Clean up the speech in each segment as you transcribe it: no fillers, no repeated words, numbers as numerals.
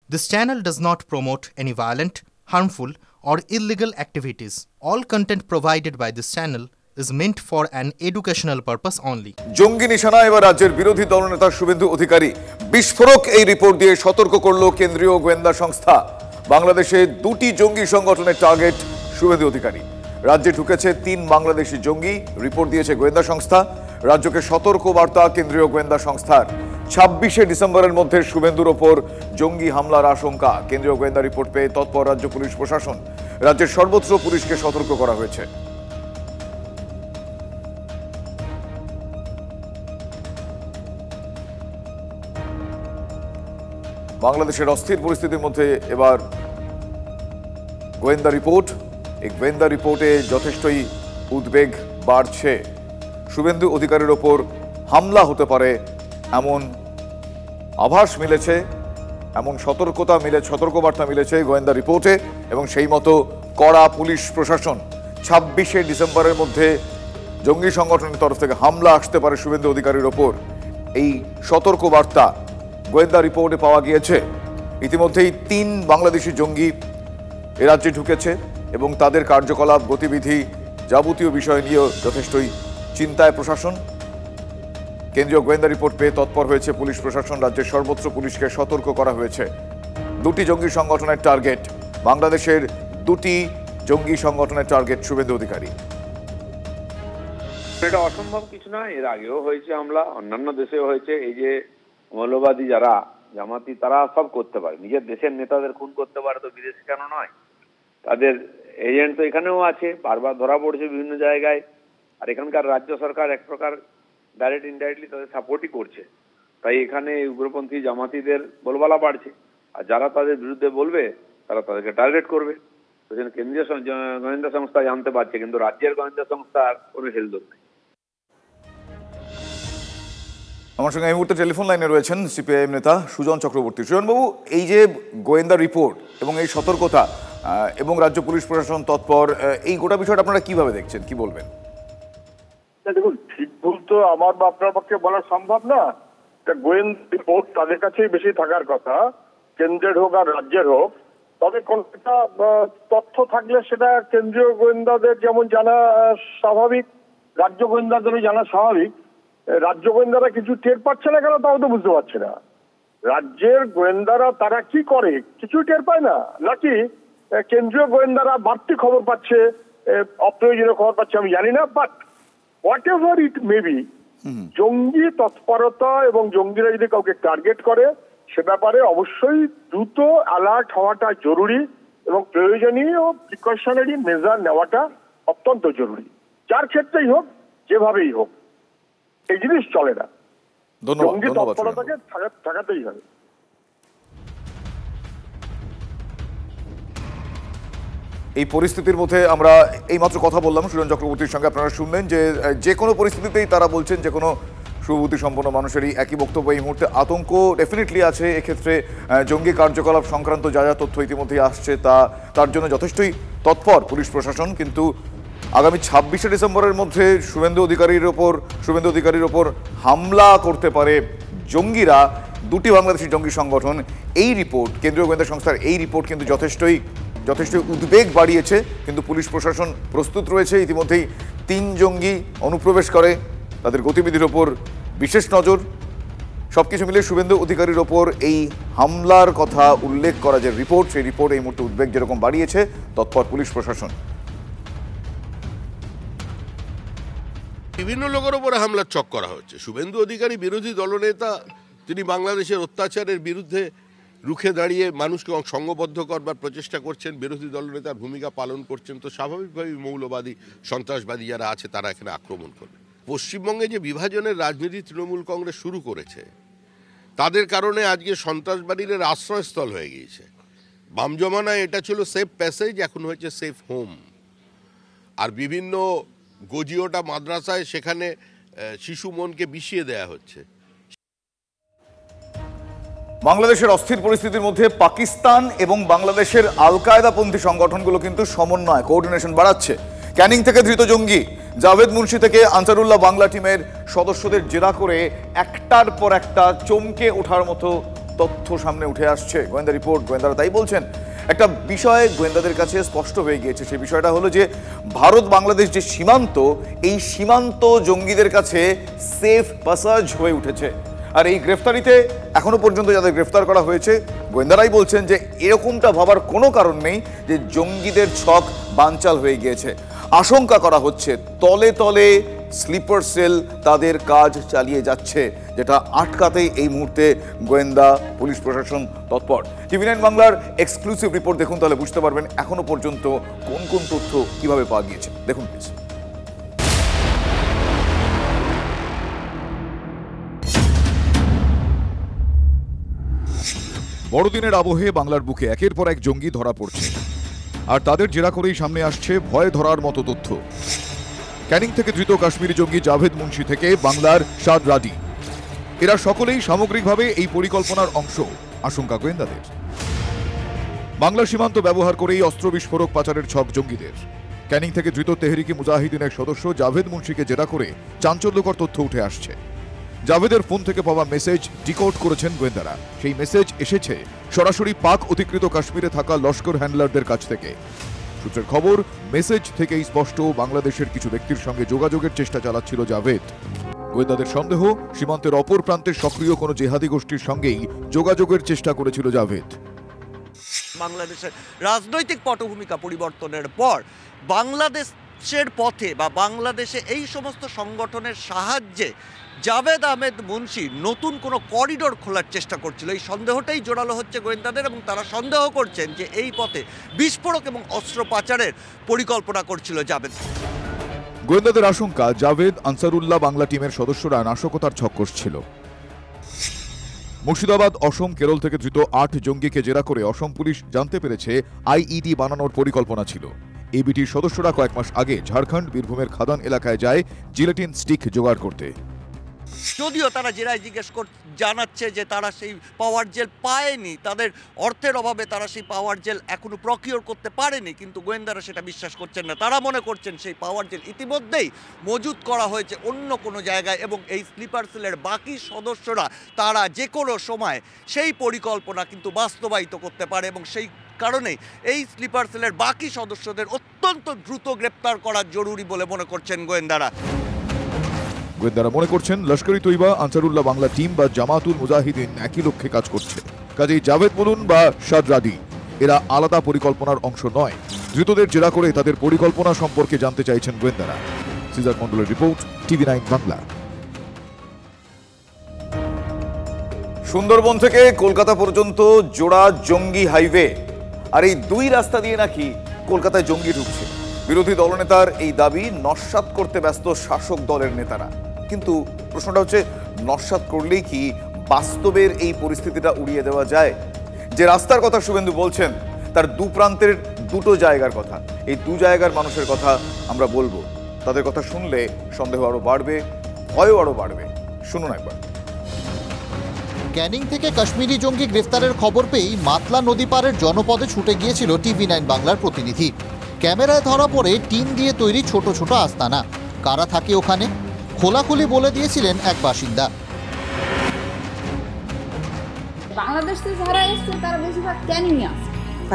This channel does not promote any violent, harmful, or illegal activities. All content provided by this channel is meant for an educational purpose only. জঙ্গি নিশানা এবার রাজ্যের বিরোধী দলনেতা শুভেন্দু অধিকারী বিস্ফোরক এই রিপোর্ট দিয়ে সতর্ক করল কেন্দ্রীয় গোয়েন্দা সংস্থা। বাংলাদেশে দুটি জঙ্গি সংগঠনের টার্গেট শুভেন্দু অধিকারী। রাজ্যে ঢুকেছে ৩ বাংলাদেশি জঙ্গি, রিপোর্ট দিয়েছে গোয়েন্দা সংস্থা। রাজ্যকে সতর্ক বার্তা কেন্দ্রীয় গোয়েন্দা সংস্থার। ২৬শে ডিসেম্বরের মধ্যে শুভেন্দুর ওপর জঙ্গি হামলার আশঙ্কা। কেন্দ্রীয় গোয়েন্দা রিপোর্ট পেয়ে তৎপর রাজ্য পুলিশ প্রশাসন। রাজ্যের সর্বত্র পুলিশকে সতর্ক করা হয়েছে। বাংলাদেশের অস্থির পরিস্থিতির মধ্যে এবার গোয়েন্দা রিপোর্ট। এই গোয়েন্দা রিপোর্টে যথেষ্টই উদ্বেগ বাড়ছে। শুভেন্দু অধিকারীর ওপর হামলা হতে পারে এমন আভাস মিলেছে, এমন সতর্কবার্তা মিলেছে গোয়েন্দা রিপোর্টে, এবং সেই মতো কড়া পুলিশ প্রশাসন। ২৬শে ডিসেম্বরের মধ্যে জঙ্গি সংগঠনের তরফ থেকে হামলা আসতে পারে শুভেন্দু অধিকারীর ওপর, এই সতর্কবার্তা গোয়েন্দা রিপোর্টে পাওয়া গিয়েছে। ইতিমধ্যেই ৩ বাংলাদেশি জঙ্গি এ রাজ্যে ঢুকেছে এবং তাদের কার্যকলাপ, গতিবিধি, যাবতীয় বিষয় নিয়ে যথেষ্টই চিন্তায় প্রশাসন। কেন্দ্রীয় গোয়েন্দা রিপোর্ট পেয়ে তৎপর হয়েছে পুলিশ প্রশাসন। রাজ্যের সর্বত্র পুলিশকে সতর্ক করা হয়েছে। দুটি জঙ্গি সংগঠনের টার্গেট, বাংলাদেশের দুটি জঙ্গি সংগঠনের টার্গেট শুভেন্দু অধিকারী। এটা অসম্ভব কিছু না, এর আগেও হয়েছে হামলা, অন্যান্য দেশেও হয়েছে। এই যে মৌলবাদী যারা জামাতি, তারা সব করতে পারে, নিজের দেশের নেতাদের খুন করতে পারে, তো বিদেশে কেন নয়? তাদের এজেন্ট তো এখানেও আছে, বারবার ধরা পড়ছে বিভিন্ন জায়গায়। আর এখানকার রাজ্য সরকার এক প্রকার ডাইরেক্ট ইনডাইরেক্টলি তাদের সাপোর্টই করছে। তাই এখানে উগ্রপন্থী জামাতিদের বলবালা বাড়ছে, আর যারা তাদের বিরুদ্ধে বলবে তারা তাদেরকে টার্গেট করবে। তো কেন্দ্রীয় গোয়েন্দা সংস্থা জানতে পারছে, কিন্তু রাজ্যের গোয়েন্দা সংস্থার কোনো হেলদোল নেই। আমার সঙ্গে এই মুহূর্তে টেলিফোন লাইনে রয়েছেন সিপিআইএম নেতা সুজন চক্রবর্তী। সুজনবাবু, এই যে গোয়েন্দা রিপোর্ট এবং এই সতর্কতা এবং রাজ্য পুলিশ প্রশাসন তৎপর, এই গোটা বিষয়টা আপনারা কিভাবে দেখছেন, কি বলবেন? দেখুন, ঠিক ভুল তো আমার বা আপনার পক্ষে বলা সম্ভব না। গোয়েন্দা রিপোর্ট তাদের কাছেই বেশি থাকার কথা, কেন্দ্রের হোক আর রাজ্যের হোক। তবে কোনটা তথ্য থাকলে সেটা কেন্দ্রীয় গোয়েন্দাদের যেমন জানা স্বাভাবিক, রাজ্য গোয়েন্দাদেরও জানা স্বাভাবিক। রাজ্য গোয়েন্দারা কিছু টের পাচ্ছে না কেন তাও তো বুঝতে পারছে না। রাজ্যের গোয়েন্দারা তারা কি করে কিছু টের পায় না, নাকি কেন্দ্রীয় গোয়েন্দারা বাড়তি খবর পাচ্ছে, অপ্রয়োজনীয় খবর পাচ্ছে, আমি জানি না। But what ever it may be, জঙ্গি তৎপরতা এবং জঙ্গিরা যদি কাউকে টার্গেট করে সে ব্যাপারে অবশ্যই দ্রুত অ্যালার্ট হওয়াটা জরুরি, এবং প্রয়োজনীয় প্রিকশনারি মেজার নেওয়াটা অত্যন্ত জরুরি। যার ক্ষেত্রেই হোক, যেভাবেই হোক, এই জিনিস চলে না। জঙ্গি তৎপরতাকে ঠেকাতেই হবে। এই পরিস্থিতির মধ্যে আমরা এইমাত্র কথা বললাম সুজন চক্রবর্তীর সঙ্গে। আপনারা শুনলেন যে কোনো পরিস্থিতিতেই তারা বলছেন, যে কোনো শুভবুদ্ধি সম্পন্ন মানুষেরই একই বক্তব্য। এই মুহূর্তে আতঙ্ক ডেফিনেটলি আছে। এক্ষেত্রে জঙ্গি কার্যকলাপ সংক্রান্ত যা যা তথ্য ইতিমধ্যেই আসছে তার জন্য যথেষ্টই তৎপর পুলিশ প্রশাসন। কিন্তু আগামী ২৬শে ডিসেম্বরের মধ্যে শুভেন্দু অধিকারীর ওপর হামলা করতে পারে জঙ্গিরা, দুটি বাংলাদেশি জঙ্গি সংগঠন। এই রিপোর্ট, কেন্দ্রীয় গোয়েন্দা সংস্থার এই রিপোর্ট কিন্তু যথেষ্টই উদ্বেগ বাড়িয়েছে। কিন্তু পুলিশ প্রশাসন প্রস্তুত রয়েছে। ইতিমধ্যেই ৩ জঙ্গি অনুপ্রবেশ করে, তাদের গতিবিধির ওপর বিশেষ নজর। সবকিছু মিলে শুভেন্দু অধিকারীর ওপর এই হামলার কথা উল্লেখ করা যে রিপোর্ট, সেই রিপোর্ট এই মুহূর্তে উদ্বেগ যেরকম বাড়িয়েছে, তৎপর পুলিশ প্রশাসন। বিভিন্ন লোকের উপরে হামলার চক করা হচ্ছে। শুভেন্দু অধিকারী বিরোধী দলনেতা, তিনি বাংলাদেশের অত্যাচারের বিরুদ্ধে রুখে দাঁড়িয়ে মানুষকে সংঘবদ্ধ করবার প্রচেষ্টা করছেন, বিরোধী দলনেতার ভূমিকা পালন করছেন। তো স্বাভাবিকভাবেই মৌলবাদী, সন্ত্রাসবাদী যারা আছে তারা এখানে আক্রমণ করবে। পশ্চিমবঙ্গে যে বিভাজনের রাজনীতি তৃণমূল কংগ্রেস শুরু করেছে, তাদের কারণে আজকে সন্ত্রাসবাদীদের আশ্রয়স্থল হয়ে গিয়েছে। বাম জমানায় এটা ছিল সেফ প্যাসেজ, এখন হয়েছে সেফ হোম। আর বিভিন্ন গজিওটা মাদ্রাসায় সেখানে শিশু মনকে বিষিয়ে দেয়া হচ্ছে। বাংলাদেশের অস্থির পরিস্থিতির মধ্যে পাকিস্তান এবং বাংলাদেশের আল কায়দাপন্থী সংগঠনগুলো কিন্তু সমন্বয়, কোঅর্ডিনেশন বাড়াচ্ছে। ক্যানিং থেকে ধৃত জঙ্গি জাভেদ মুন্সি থেকে আনসারুল্লাহ বাংলা টিমের সদস্যদের জেরা করে একটার পর একটা চমকে ওঠার মতো তথ্য সামনে উঠে আসছে, গোয়েন্দা রিপোর্ট, গোয়েন্দারা তাই বলছেন। একটা বিষয় গোয়েন্দাদের কাছে স্পষ্ট হয়ে গিয়েছে, সেই বিষয়টা হলো যে ভারত বাংলাদেশ যে সীমান্ত, এই সীমান্ত জঙ্গিদের কাছে সেফ প্যাসেজ হয়ে উঠেছে। আর এই গ্রেফতারিতে এখনো পর্যন্ত যাদের গ্রেফতার করা হয়েছে, গোয়েন্দারাই বলছেন যে এরকমটা ভাবার কোনো কারণ নেই যে জঙ্গিদের ছক বানচাল হয়ে গিয়েছে। আশঙ্কা করা হচ্ছে তলে তলে স্লিপার সেল তাদের কাজ চালিয়ে যাচ্ছে, যেটা আটকাতেই এই মুহূর্তে গোয়েন্দা পুলিশ প্রশাসন তৎপর। TV9 বাংলার এক্সক্লুসিভ রিপোর্ট দেখুন, তাহলে বুঝতে পারবেন এখনো পর্যন্ত কোন কোন তথ্য কিভাবে পাওয়া গিয়েছে। দেখুন প্লিজ। বড়দিনের আবহে বাংলার বুকে একের পর এক জঙ্গি ধরা পড়ছে, আর তাদের জেরা করেই সামনে আসছে ভয় ধরার মতো তথ্য। ক্যানিং থেকে ধৃত কাশ্মীরি জঙ্গি জাভেদ মুন্সি থেকে বাংলার সাদ রাডি, এরা সকলেই সামগ্রিকভাবে এই পরিকল্পনার অংশ, আশঙ্কা গোয়েন্দাদের। বাংলা সীমান্ত ব্যবহার করেই অস্ত্র বিস্ফোরক পাচারের ছক জঙ্গিদের। ক্যানিং থেকে ধৃত তেহরিকি মুজাহিদিনের সদস্য জাভেদ মুন্সিকে জেরা করে চাঞ্চল্যকর তথ্য উঠে আসছে। জাভেদের ফোন থেকে পাওয়া মেসেজ ডিকোড করেছেন গোয়েন্দারা। সেই মেসেজ এসেছে সরাসরি পাক অধিকৃত কাশ্মীরে থাকা লস্কর হ্যান্ডলারদের কাছ থেকে। সূত্রের খবর, মেসেজ থেকেই স্পষ্ট বাংলাদেশের কিছু ব্যক্তির সঙ্গে যোগাযোগের চেষ্টা চালাচ্ছিল জাভেদ। গোয়েন্দাদের সন্দেহ, সীমান্তের অপর প্রান্তে সক্রিয় কোনো জেহাদি গোষ্ঠীর সঙ্গেই যোগাযোগের চেষ্টা করেছিল জাভেদ। বাংলাদেশের রাজনৈতিক পটভূমিকা পরিবর্তনের পর বাংলাদেশের পথে বা বাংলাদেশে এই সমস্ত সংগঠনের সাহায্যে জাভেদ আহমেদ মুন্সি নতুন কোনো করিডোর খোলার চেষ্টা করছিল, এই সন্দেহটাই জোরালো হচ্ছে গোয়েন্দাদের। এবং তারা সন্দেহ করছেন যে এই পথে বিস্ফোরক এবং অস্ত্র পাচারের পরিকল্পনা করছিল জাভেদ। গোয়েন্দাদের আশঙ্কা, জাভেদ আনসারুল্লাহ বাংলা টিমের সদস্যরা নাশকতার ছক কষছিল। মুর্শিদাবাদ, অসম, কেরল থেকে ধৃত 8 জঙ্গিকে জেরা করে অসম পুলিশ জানতে পেরেছে আইইডি বানানোর পরিকল্পনা ছিল। এবিটির সদস্যরা কয়েক মাস আগে ঝাড়খণ্ড, বীরভূমের খাদান এলাকায় যায় জিলেটিন স্টিক জোগাড় করতে। যদিও তারা জেরায় জানাচ্ছে যে তারা সেই পাওয়ার জেল পায়নি, তাদের অর্থের অভাবে তারা সেই পাওয়ার জেল এখনো প্রকিওর করতে পারেনি, কিন্তু গোয়েন্দারা সেটা বিশ্বাস করছেন না। তারা মনে করছেন সেই পাওয়ার জেল ইতিমধ্যেই মজুত করা হয়েছে অন্য কোনো জায়গায় এবং এই স্লিপার সেলের বাকি সদস্যরা তারা যে কোনো সময় সেই পরিকল্পনা কিন্তু বাস্তবায়িত করতে পারে এবং সেই কারণেই এই স্লিপার সেলের বাকি সদস্যদের অত্যন্ত দ্রুত গ্রেপ্তার করা জরুরি বলে মনে করছেন গোয়েন্দারা। গোয়েন্দারা মনে করছেন লস্কর-ই তৈবা, আনসারুল্লাহ বাংলা টিম বা জামাতুল মুজাহিদিন একই লক্ষ্যে কাজ করছে। কাজেই জাভেদ বলুন বা সাদ রাডি, এরা আলাদা পরিকল্পনার অংশ নয়। ধৃতদের জেরা করে তাদের পরিকল্পনা সম্পর্কে জানতে চাইছেন গোয়েন্দারা। সিজার মন্ডলের রিপোর্ট, TV9 বাংলা। সুন্দরবন থেকে কলকাতা পর্যন্ত জোড়া জঙ্গি হাইওয়ে, আর এই দুই রাস্তা দিয়ে নাকি কলকাতায় জঙ্গি ঢুকছে। বিরোধী দলনেতার এই দাবি নস্যাৎ করতে ব্যস্ত শাসক দলের নেতারা। কিন্তু প্রশ্নটা হচ্ছে, নস্যাৎ করলেই কি বাস্তবের এই পরিস্থিতিটা উড়িয়ে দেওয়া যায়? যে রাস্তার কথা শুভেন্দু বলছেন, তার দু প্রান্তের দুটো জায়গার কথা, এই দু জায়গার মানুষের কথা আমরা বলবো। তাদের কথা শুনলে সন্দেহ আরো বাড়বে, ভয়ও আরো বাড়বে। শুনুন একবার। ক্যানিং থেকে কাশ্মীরি জঙ্গি গ্রেফতারের খবর পেয়েই মাতলা নদী পারের জনপদে ছুটে গিয়েছিল TV9 বাংলার প্রতিনিধি। ক্যামেরায় ধরা পড়ে টিন দিয়ে তৈরি ছোট ছোট আস্তানা। কারা থাকে ওখানে খোলাখুলি বলে দিয়েছিলেন এক বাসিন্দা। বাংলাদেশ থেকে যারা এসেছে তারা বেশিরভাগ ক্যানিং আছে।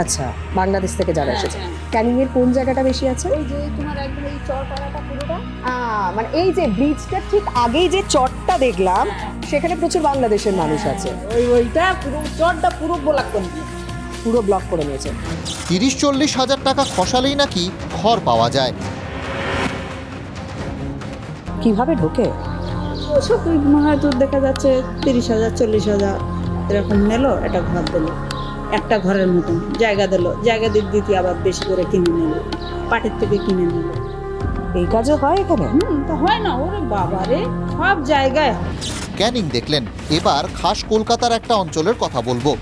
আচ্ছা, বাংলাদেশ থেকে যারা এসেছে। ক্যানিং এর কোন জায়গাটা বেশি আছে? ওই যে তোমার একদম এই চরপাড়াটা পুরোটা, মানে এই যে ব্রিজটা ঠিক আগেই যে চরটা দেখলাম, সেখানে প্রচুর বাংলাদেশের মানুষ আছে। ওইটা পুরো চরটা পুরো ব্লক করে দিয়েছে, পুরো ব্লক করে নিয়েছে। 30-40 হাজার টাকা খসালেই নাকি ঘর পাওয়া যায়। কিভাবে ঢোকে? ওসব হয়তো দেখা যাচ্ছে 30,000 40,000 এরকম নিল, একটা ঘর দিল, একটা ঘরের মতন জায়গা দিল, জায়গা দিতে আবার বেশি করে কিনে নিল, পাটের থেকে কিনে নিল। এই কাজও হয় এখানে? তো হয় না, ওরে বাবারে, সব জায়গায়। ক্যানিং দেখলেন, এবার খাস কলকাতার একটা অঞ্চলের কথা বলবো।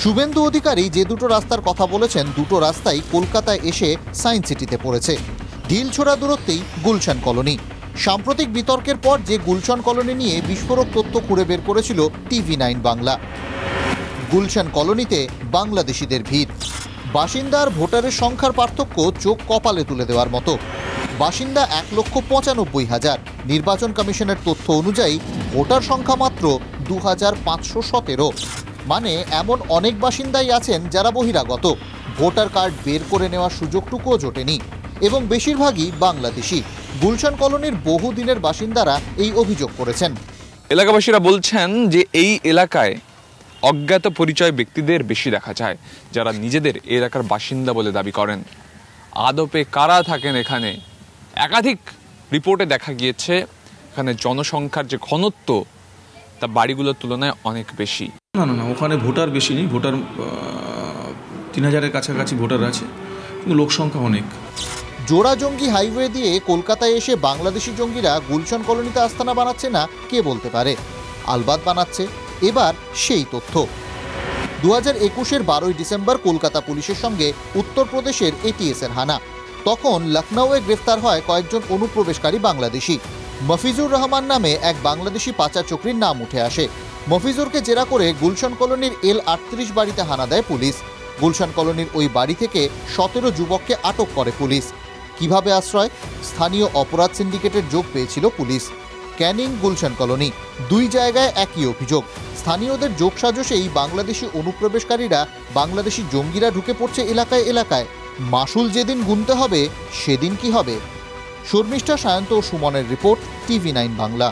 শুভেন্দু অধিকারী যে দুটো রাস্তার কথা বলেছেন, দুটো রাস্তাই কলকাতায় এসে সায়েন্স সিটিতে পড়েছে। ঢিলছোড়া দূরত্বেই গুলশান কলোনি। সাম্প্রতিক বিতর্কের পর যে গুলশান কলোনি নিয়ে বিস্ফোরক তথ্য খুঁড়ে বের করেছিল TV9 বাংলা। গুলশান কলোনিতে বাংলাদেশিদের ভিড়। বাসিন্দা আর ভোটারের সংখ্যার পার্থক্য চোখ কপালে তুলে দেওয়ার মতো। বাসিন্দা 1,95,000। নির্বাচন কমিশনের তথ্য অনুযায়ী ভোটার সংখ্যা মাত্র 2,517। মানে এমন অনেক বাসিন্দাই আছেন যারা বহিরাগত, ভোটার কার্ড বের করে নেওয়ার সুযোগটুকুও জোটেনি এবং বেশিরভাগই বাংলাদেশি। গুলশান কলোনির বহুদিনের বাসিন্দারা এই অভিযোগ করেছেন। এলাকাবাসীরা বলছেন যে এই এলাকায় অজ্ঞাত পরিচয় ব্যক্তিদের বেশি দেখা যায়, যারা নিজেদের এলাকার বাসিন্দা বলে দাবি করেন। আদপে কারা থাকেন এখানে? একাধিক রিপোর্টে দেখা গিয়েছে এখানে জনসংখ্যার যে ঘনত্ব তা বাড়িগুলোর তুলনায় অনেক বেশি। না, ওখানে ভোটার বেশি নেই, ভোটার 3000-এর কাছাকাছি ভোটার আছে, কিন্তু লোক সংখ্যা অনেক। জোড়া জঙ্গি হাইওয়ে দিয়ে কলকাতায় এসে বাংলাদেশি জঙ্গিরা গুলশান কলোনিতে আস্তানা বানাচ্ছে না কে বলতে পারে? আলবাত বানাচ্ছে। এবার সেই তথ্য 2021-এর 12ই ডিসেম্বর কলকাতা পুলিশের সঙ্গে উত্তরপ্রদেশের এটিএসের হানা। তখন লখনৌয়ে গ্রেফতার হয় কয়েকজন অনুপ্রবেশকারী বাংলাদেশি। মফিজুর রহমান নামে এক বাংলাদেশি পাচার চক্রীর নাম উঠে আসে। মফিজুরকে জেরা করে গুলশান কলোনির L38 বাড়িতে হানা দেয় পুলিশ। গুলশান কলোনির ওই বাড়ি থেকে 17 যুবককে আটক করে পুলিশ। কিভাবে আশ্রয়? স্থানীয় অপরাধ সিন্ডিকেটের যোগ পেয়েছিল পুলিশ। ক্যানিং, গুলশান কলোনি, দুই জায়গায় একই অভিযোগ। স্থানীয়দের যোগসাজশেই বাংলাদেশি অনুপ্রবেশকারীরা, বাংলাদেশি জঙ্গিরা ঢুকে পড়ছে এলাকায় এলাকায়। মাসুল যেদিন গুনতে হবে সেদিন কি হবে? শর্মিষ্ঠা, সায়ন্ত ও সুমনের রিপোর্ট, TV9 বাংলা।